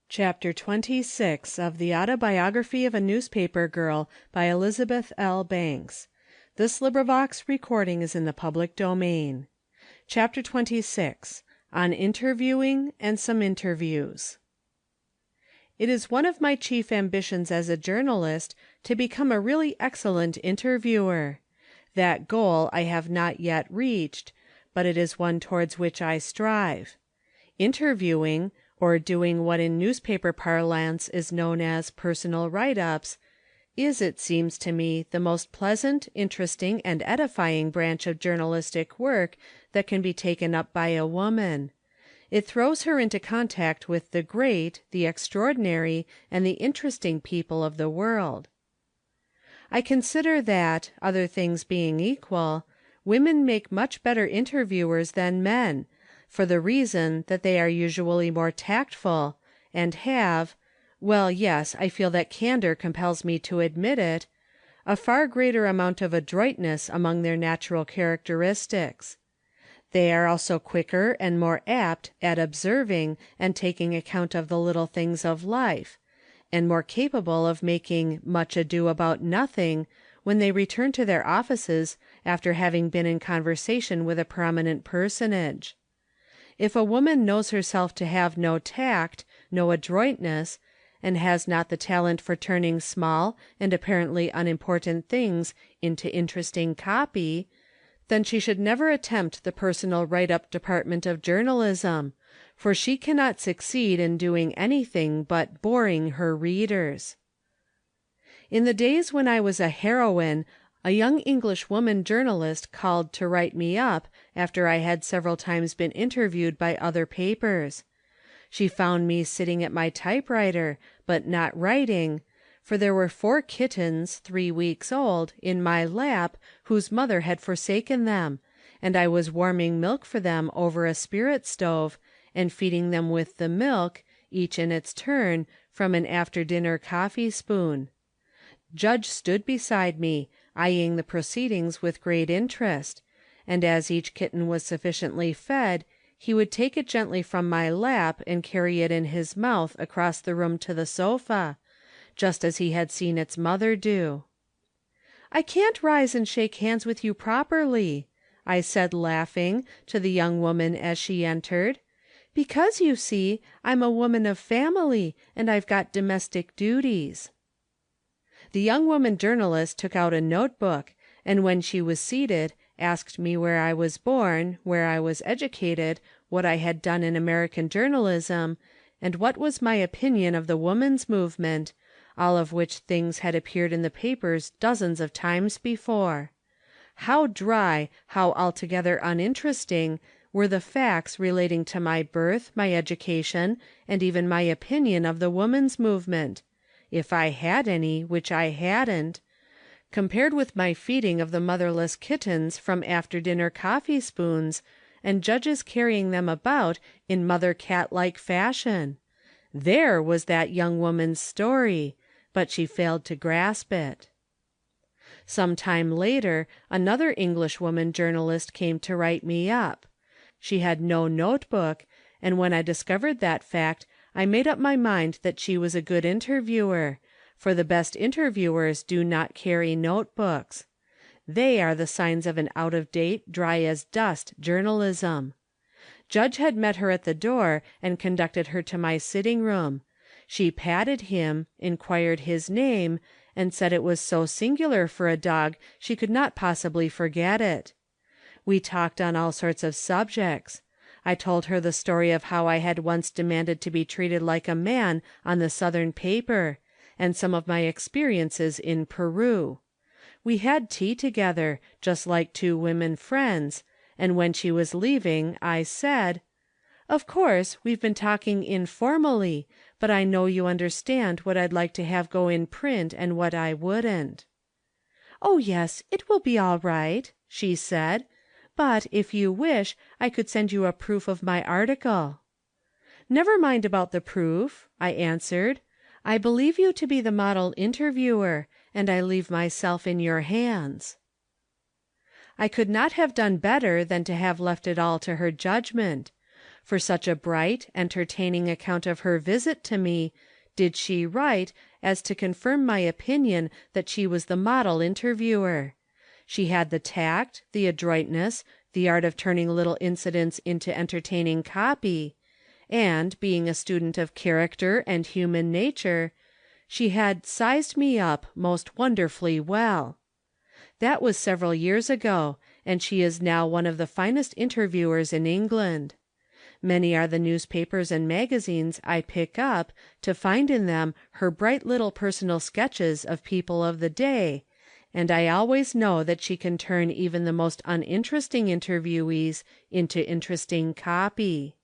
Chapter 26 of the Autobiography of a Newspaper Girl by Elizabeth Banks. This recording is in the public domain. Chapter 26 on Interviewing and Some Interviews. It is one of my chief ambitions as a journalist to become a really excellent interviewer. That goal I have not yet reached, but it is one towards which I strive. Interviewing, or doing what in newspaper parlance is known as personal write-ups, is, it seems to me, the most pleasant, interesting, and edifying branch of journalistic work that can be taken up by a woman. It throws her into contact with the great, the extraordinary, and the interesting people of the world. I consider that, other things being equal, women make much better interviewers than men, for the reason that they are usually more tactful, and have, well, yes, I feel that candor compels me to admit it, a far greater amount of adroitness among their natural characteristics. They are also quicker and more apt at observing and taking account of the little things of life, and more capable of making much ado about nothing when they return to their offices after having been in conversation with a prominent personage. If a woman knows herself to have no tact, no adroitness, and has not the talent for turning small and apparently unimportant things into interesting copy, then she should never attempt the personal write-up department of journalism, for she cannot succeed in doing anything but boring her readers. In the days when I was a heroine, a young English woman journalist called to write me up after I had several times been interviewed by other papers. She found me sitting at my typewriter, but not writing, for there were 4 kittens, 3 weeks old, in my lap whose mother had forsaken them, and I was warming milk for them over a spirit stove, and feeding them with the milk, each in its turn, from an after-dinner coffee spoon. Judge stood beside me, eyeing the proceedings with great interest, and as each kitten was sufficiently fed, he would take it gently from my lap and carry it in his mouth across the room to the sofa, just as he had seen its mother do. "I can't rise and shake hands with you properly," I said, laughing, to the young woman as she entered, "because, you see, I'm a woman of family, and I've got domestic duties." The young woman journalist took out a notebook, and when she was seated, asked me where I was born, where I was educated, what I had done in American journalism, and what was my opinion of the woman's movement, all of which things had appeared in the papers dozens of times before. How dry, how altogether uninteresting, were the facts relating to my birth, my education, and even my opinion of the woman's movement, if I had any, which I hadn't, compared with my feeding of the motherless kittens from after-dinner coffee spoons, and Judge's carrying them about in mother-cat-like fashion. There was that young woman's story, but she failed to grasp it. Some time later, another Englishwoman journalist came to write me up. She had no notebook, and when I discovered that fact, I made up my mind that she was a good interviewer, for the best interviewers do not carry notebooks. They are the signs of an out-of-date, dry-as-dust journalism. Judge had met her at the door and conducted her to my sitting room. She patted him, inquired his name, and said it was so singular for a dog she could not possibly forget it. We talked on all sorts of subjects. I told her the story of how I had once demanded to be treated like a man on the Southern paper, and some of my experiences in Peru. We had tea together, just like 2 women friends, and when she was leaving, I said, "Of course, we've been talking informally, but I know you understand what I'd like to have go in print and what I wouldn't." "Oh, yes, it will be all right," she said, "but, if you wish, I could send you a proof of my article." "Never mind about the proof," I answered. "I believe you to be the model interviewer, and I leave myself in your hands." I could not have done better than to have left it all to her judgment, For such a bright, entertaining account of her visit to me did she write as to confirm my opinion that she was the model interviewer. She had the tact, the adroitness, the art of turning little incidents into entertaining copy, and, being a student of character and human nature, she had "sized me up" most wonderfully well. That was several years ago, and she is now one of the finest interviewers in England. Many are the newspapers and magazines I pick up to find in them her bright little personal sketches of people of the day, and I always know that she can turn even the most uninteresting interviewees into interesting copy.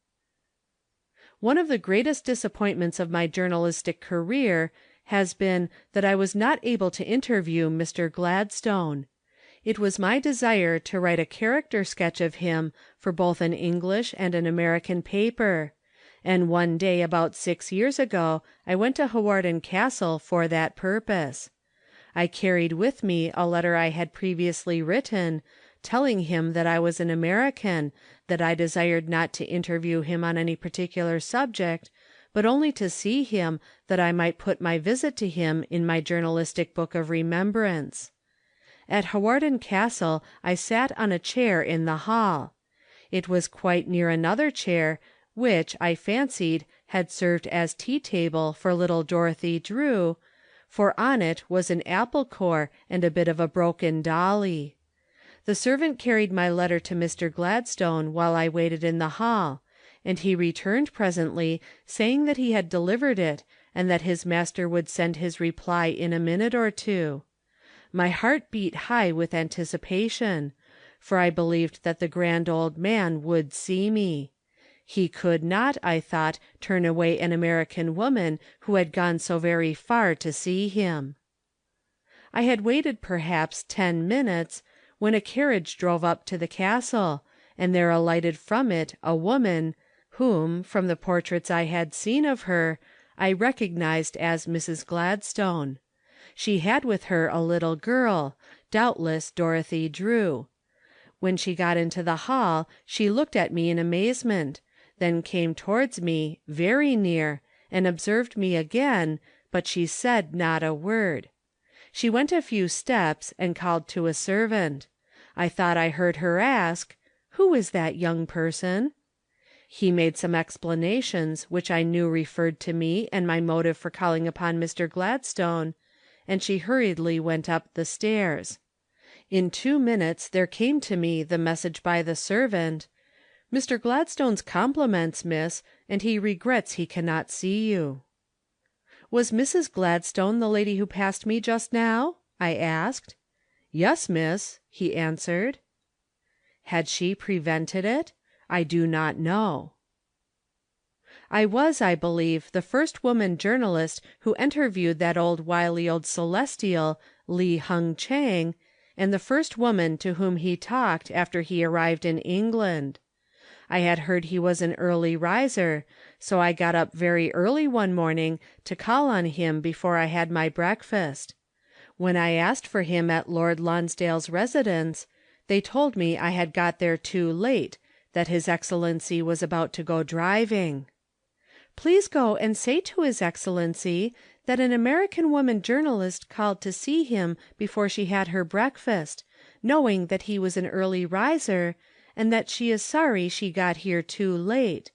One of the greatest disappointments of my journalistic career has been that I was not able to interview Mr. Gladstone. It was my desire to write a character sketch of him for both an English and an American paper, and one day about 6 years ago I went to Hawarden Castle for that purpose. I carried with me a letter I had previously written, telling him that I was an American, that I desired not to interview him on any particular subject, but only to see him, that I might put my visit to him in my journalistic book of remembrance. At Hawarden Castle I sat on a chair in the hall. It was quite near another chair, which, I fancied, had served as tea-table for little Dorothy Drew, for on it was an apple core and a bit of a broken dolly. The servant carried my letter to Mr. Gladstone while I waited in the hall, and he returned presently saying that he had delivered it and that his master would send his reply in a minute or two. My heart beat high with anticipation, for I believed that the grand old man would see me. He could not, I thought, turn away an American woman who had gone so very far to see him. I had waited perhaps 10 minutes, when a carriage drove up to the castle, and there alighted from it a woman, whom, from the portraits I had seen of her, I recognized as Mrs. Gladstone. She had with her a little girl, doubtless Dorothy Drew. When she got into the hall she looked at me in amazement, then came towards me, very near, and observed me again, but she said not a word. She went a few steps and called to a servant. I thought I heard her ask, "Who is that young person?" He made some explanations which I knew referred to me and my motive for calling upon Mr. Gladstone, and she hurriedly went up the stairs. In 2 minutes there came to me the message by the servant, "Mr. Gladstone's compliments, miss, and he regrets he cannot see you." "Was Mrs. Gladstone the lady who passed me just now?" I asked. "Yes, miss," he answered. Had she prevented it? I do not know. I was, I believe, the first woman journalist who interviewed that wily old celestial, Li Hung Chang, and the first woman to whom he talked after he arrived in England. I had heard he was an early riser, so I got up very early one morning to call on him before I had my breakfast. When I asked for him at Lord Lonsdale's residence, they told me I had got there too late, that His Excellency was about to go driving. "Please go and say to His Excellency that an American woman journalist called to see him before she had her breakfast, knowing that he was an early riser, and that she is sorry she got here too late.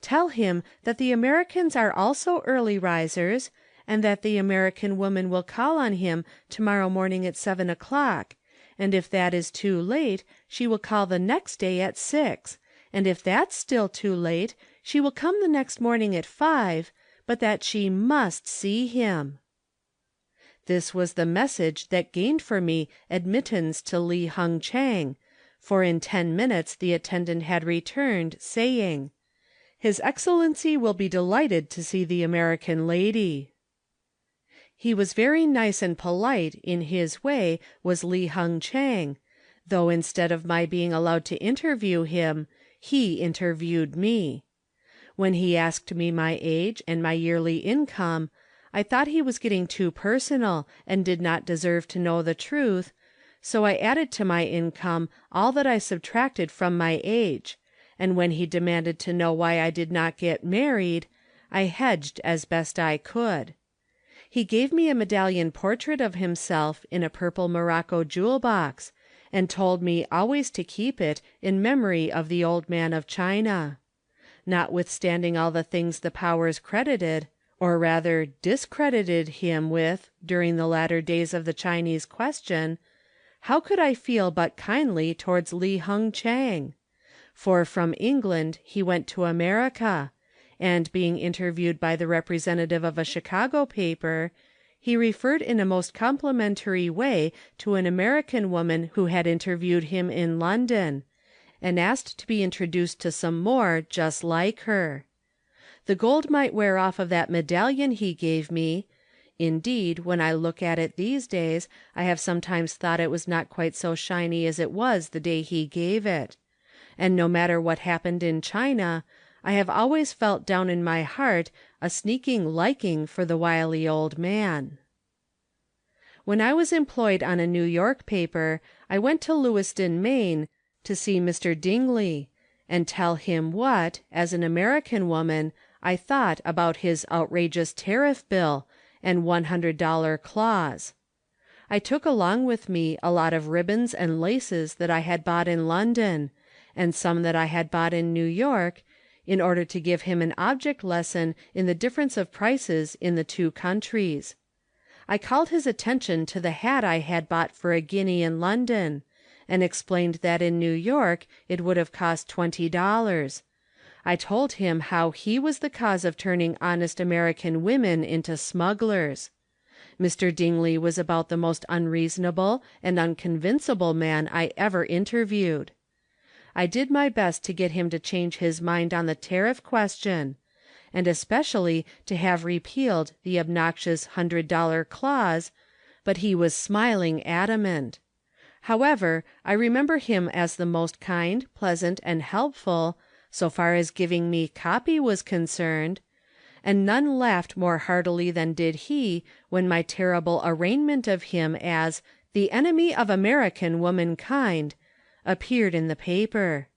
Tell him that the Americans are also early risers, and that the American woman will call on him tomorrow morning at 7 o'clock, and if that is too late she will call the next day at 6, and if that's still too late she will come the next morning at 5, but that she must see him." This was the message that gained for me admittance to Li Hung Chang, for in 10 minutes the attendant had returned, saying, "His Excellency will be delighted to see the American lady." He was very nice and polite in his way, was Li Hung Chang, though instead of my being allowed to interview him, he interviewed me. When he asked me my age and my yearly income, I thought he was getting too personal and did not deserve to know the truth, so I added to my income all that I subtracted from my age, and when he demanded to know why I did not get married, I hedged as best I could. He gave me a medallion portrait of himself in a purple morocco jewel box, and told me always to keep it in memory of the old man of China. Notwithstanding all the things the powers credited, or rather discredited him with during the latter days of the Chinese question, how could I feel but kindly towards Li Hung Chang? For from England he went to America, and being interviewed by the representative of a Chicago paper, he referred in a most complimentary way to an American woman who had interviewed him in London, and asked to be introduced to some more just like her. The gold might wear off of that medallion he gave me. Indeed, when I look at it these days, I have sometimes thought it was not quite so shiny as it was the day he gave it. And no matter what happened in China, I have always felt down in my heart a sneaking liking for the wily old man. When I was employed on a New York paper, I went to Lewiston, Maine, to see Mr. Dingley, and tell him what, as an American woman, I thought about his outrageous tariff bill and $100 clause. I took along with me a lot of ribbons and laces that I had bought in London, and some that I had bought in New York, in order to give him an object lesson in the difference of prices in the two countries. I called his attention to the hat I had bought for $1 in London, and explained that in New York it would have cost $20. I told him how he was the cause of turning honest American women into smugglers. Mr. Dingley was about the most unreasonable and unconvincible man I ever interviewed. I did my best to get him to change his mind on the tariff question, and especially to have repealed the obnoxious $100 clause, but he was smiling adamant. However, I remember him as the most kind, pleasant, and helpful, so far as giving me copy was concerned, and none laughed more heartily than did he when my terrible arraignment of him as the enemy of American womankind appeared in the paper.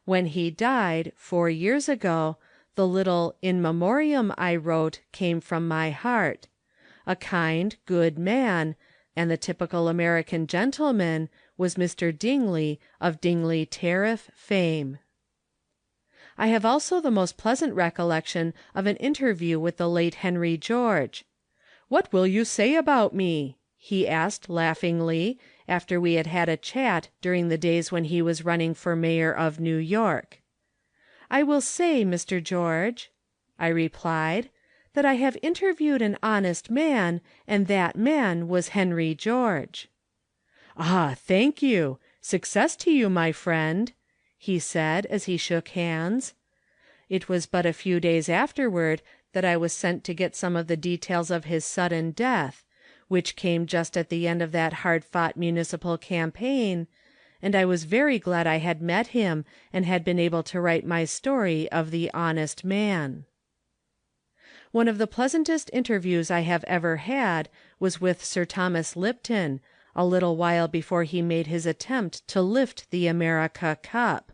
When he died, 4 years ago, the little in memoriam I wrote came from my heart. A kind, good man, and the typical American gentleman, was Mr. Dingley of Dingley Tariff fame. I have also the most pleasant recollection of an interview with the late Henry George. "What will you say about me?" he asked laughingly, after we had had a chat during the days when he was running for mayor of New York. "I will say, Mr. George," I replied, "that I have interviewed an honest man, and that man was Henry George." "Ah, thank you. Success to you, my friend," he said as he shook hands. It was but a few days afterward that I was sent to get some of the details of his sudden death, which came just at the end of that hard-fought municipal campaign, and I was very glad I had met him and had been able to write my story of the honest man. One of the pleasantest interviews I have ever had was with Sir Thomas Lipton, a little while before he made his attempt to lift the America Cup.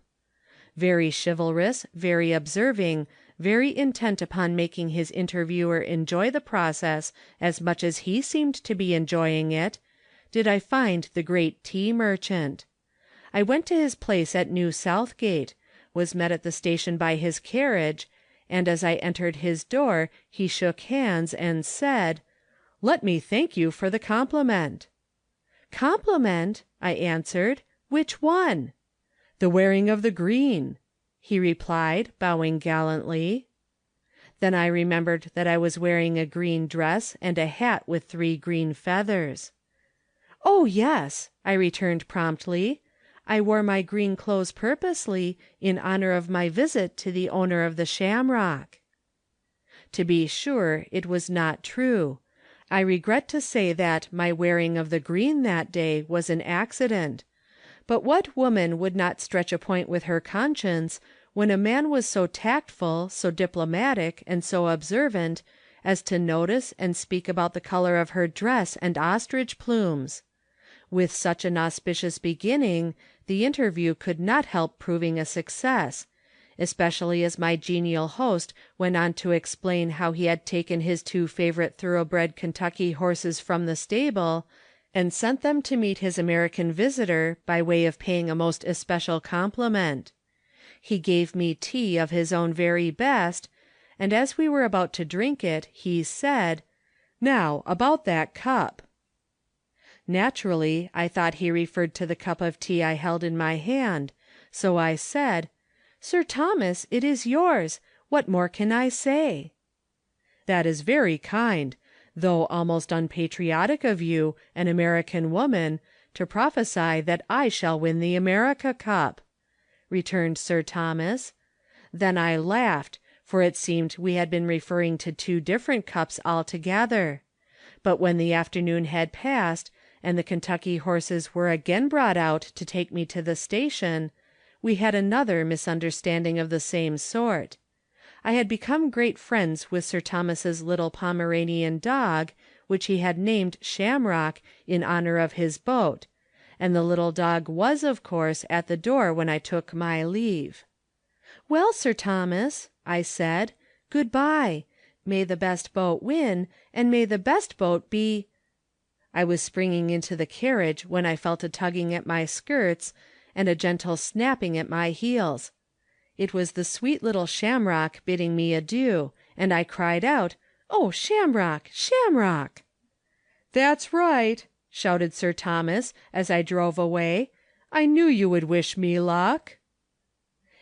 Very chivalrous, very observing, very intent upon making his interviewer enjoy the process as much as he seemed to be enjoying it, did I find the great tea merchant. I went to his place at New Southgate, was met at the station by his carriage, and as I entered his door he shook hands and said, "Let me thank you for the compliment." "Compliment?" I answered. "Which one?" "The wearing of the green," he replied, bowing gallantly. Then I remembered that I was wearing a green dress and a hat with 3 green feathers. "Oh, yes," I returned promptly. "I wore my green clothes purposely, in honor of my visit to the owner of the Shamrock." To be sure, it was not true. I regret to say that my wearing of the green that day was an accident. But what woman would not stretch a point with her conscience when a man was so tactful, so diplomatic, and so observant as to notice and speak about the color of her dress and ostrich plumes? With such an auspicious beginning, the interview could not help proving a success, especially as my genial host went on to explain how he had taken his 2 favorite thoroughbred Kentucky horses from the stable, and sent them to meet his American visitor by way of paying a most especial compliment. He gave me tea of his own very best, and as we were about to drink it, he said, "Now, about that cup." Naturally, I thought he referred to the cup of tea I held in my hand, so I said, "Sir Thomas, it is yours. What more can I say?" "That is very kind, though almost unpatriotic of you, an American woman, to prophesy that I shall win the America Cup," returned Sir Thomas. Then I laughed, for it seemed we had been referring to 2 different cups altogether. But when the afternoon had passed, and the Kentucky horses were again brought out to take me to the station, we had another misunderstanding of the same sort. I had become great friends with Sir Thomas's little Pomeranian dog, which he had named Shamrock in honor of his boat, and the little dog was, of course, at the door when I took my leave. "Well, Sir Thomas," I said, "good bye. May the best boat win, and may the best boat be—" I was springing into the carriage when I felt a tugging at my skirts and a gentle snapping at my heels. It was the sweet little Shamrock bidding me adieu, and I cried out, "Oh, Shamrock, Shamrock!" "That's right," shouted Sir Thomas as I drove away. "I knew you would wish me luck."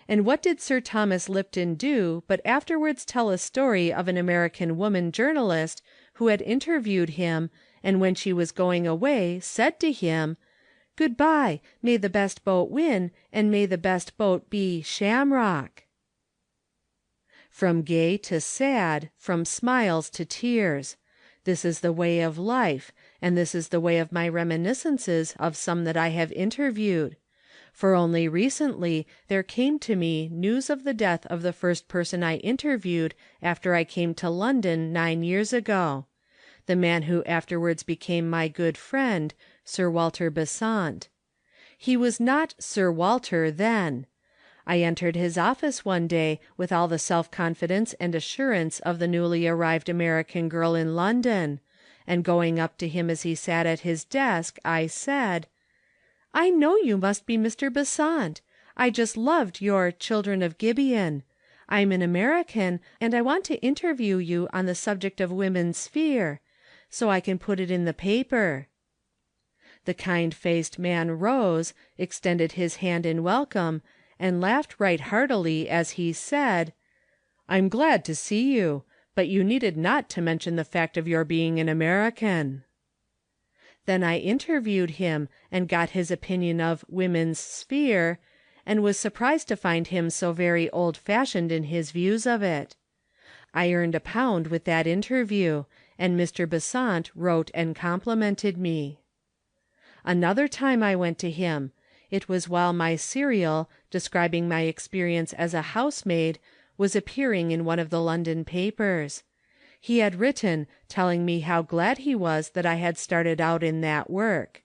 And what did Sir Thomas Lipton do but afterwards tell a story of an American woman journalist who had interviewed him, and when she was going away said to him, "Good bye, may the best boat win, and may the best boat be Shamrock." From gay to sad, from smiles to tears. This is the way of life, and this is the way of my reminiscences of some that I have interviewed. For only recently there came to me news of the death of the first person I interviewed after I came to London 9 years ago. The man who afterwards became my good friend, Sir Walter Besant. He was not Sir Walter then. I entered his office one day with all the self-confidence and assurance of the newly arrived American girl in London, and going up to him as he sat at his desk, I said, "I know you must be Mr. Besant. I just loved your Children of Gibeon. I'm an American, and I want to interview you on the subject of women's sphere, so I can put it in the paper." The kind-faced man rose, extended his hand in welcome, and laughed right heartily as he said, "I'm glad to see you, but you needed not to mention the fact of your being an American." Then I interviewed him and got his opinion of "women's sphere," and was surprised to find him so very old-fashioned in his views of it. I earned £1 with that interview, and Mr. Besant wrote and complimented me. Another time I went to him. It was while my serial, describing my experience as a housemaid, was appearing in one of the London papers. He had written telling me how glad he was that I had started out in that work.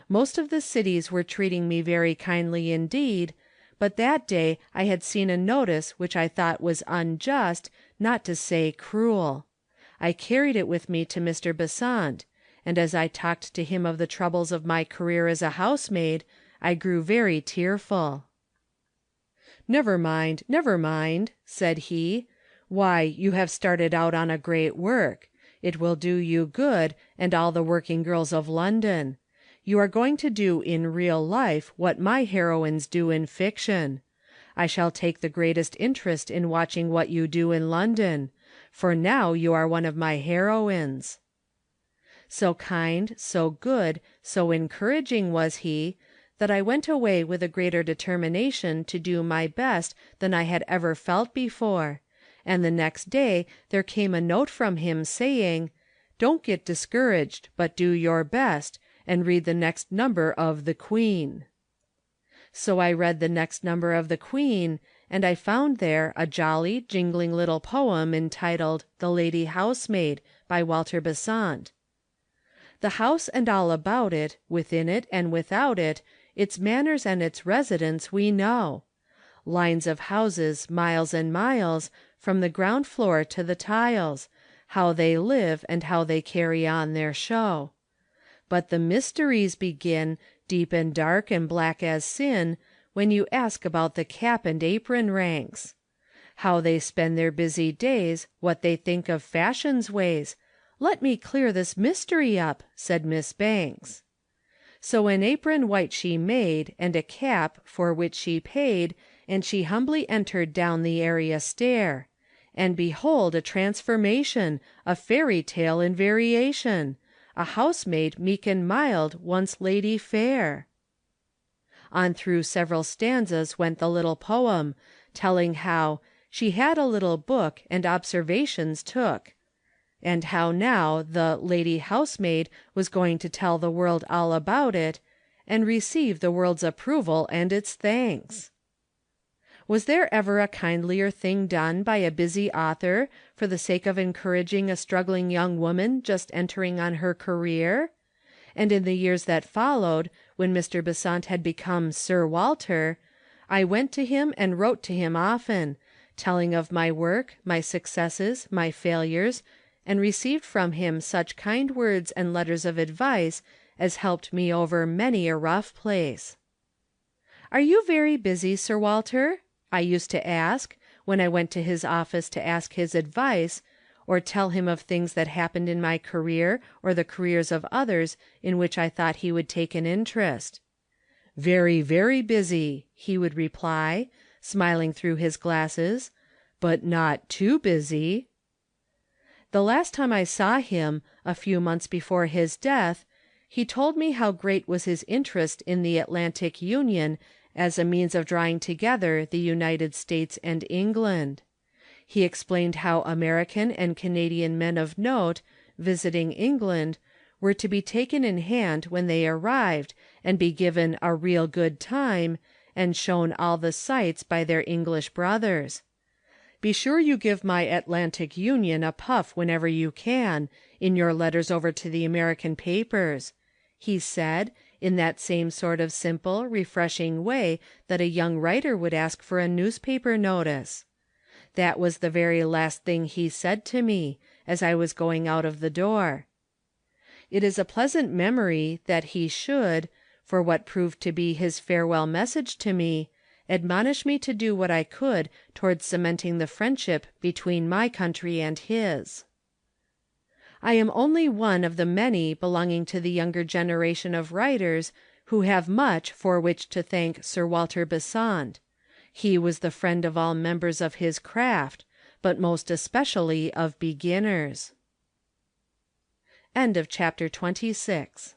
Most of the cities were treating me very kindly indeed, but that day I had seen a notice which I thought was unjust, not to say cruel. I carried it with me to Mr. Besant, and as I talked to him of the troubles of my career as a housemaid, I grew very tearful. "Never mind, never mind," said he. "Why, you have started out on a great work. It will do you good, and all the working girls of London. You are going to do in real life what my heroines do in fiction. I shall take the greatest interest in watching what you do in London, for now you are one of my heroines." So kind, so good, so encouraging was he, that I went away with a greater determination to do my best than I had ever felt before, and the next day there came a note from him saying, "Don't get discouraged, but do your best, and read the next number of the Queen." So I read the next number of the Queen, and I found there a jolly, jingling little poem entitled "The Lady Housemaid," by Walter Besant. The house and all about it, within it and without it, its manners and its residents we know. Lines of houses, miles and miles, from the ground floor to the tiles, how they live and how they carry on their show. But the mysteries begin, deep and dark and black as sin, when you ask about the cap and apron ranks. How they spend their busy days, what they think of fashion's ways. Let me clear this mystery up, said Miss Banks. So an apron white she made, and a cap, for which she paid, and she humbly entered down the area stair. And behold a transformation, a fairy tale in variation, a housemaid meek and mild, once lady fair. On through several stanzas went the little poem, telling how she had a little book and observations took, and how now the lady housemaid was going to tell the world all about it, and receive the world's approval and its thanks. Was there ever a kindlier thing done by a busy author for the sake of encouraging a struggling young woman just entering on her career? And in the years that followed, when Mr. Besant had become Sir Walter, I went to him and wrote to him often, telling of my work, my successes, my failures, and received from him such kind words and letters of advice as helped me over many a rough place. "Are you very busy, Sir Walter?" I used to ask, when I went to his office to ask his advice, or tell him of things that happened in my career or the careers of others in which I thought he would take an interest. "Very, very busy," he would reply, smiling through his glasses, "but not too busy." The last time I saw him, a few months before his death, he told me how great was his interest in the Atlantic Union as a means of drawing together the United States and England. He explained how American and Canadian men of note, visiting England, were to be taken in hand when they arrived and be given a real good time, and shown all the sights by their English brothers. "Be sure you give my Atlantic Union a puff whenever you can, in your letters over to the American papers," he said, in that same sort of simple, refreshing way that a young writer would ask for a newspaper notice. That was the very last thing he said to me, as I was going out of the door. It is a pleasant memory that he should, for what proved to be his farewell message to me, admonish me to do what I could towards cementing the friendship between my country and his. I am only one of the many belonging to the younger generation of writers who have much for which to thank Sir Walter Besant. He was the friend of all members of his craft, but most especially of beginners. End of chapter 26.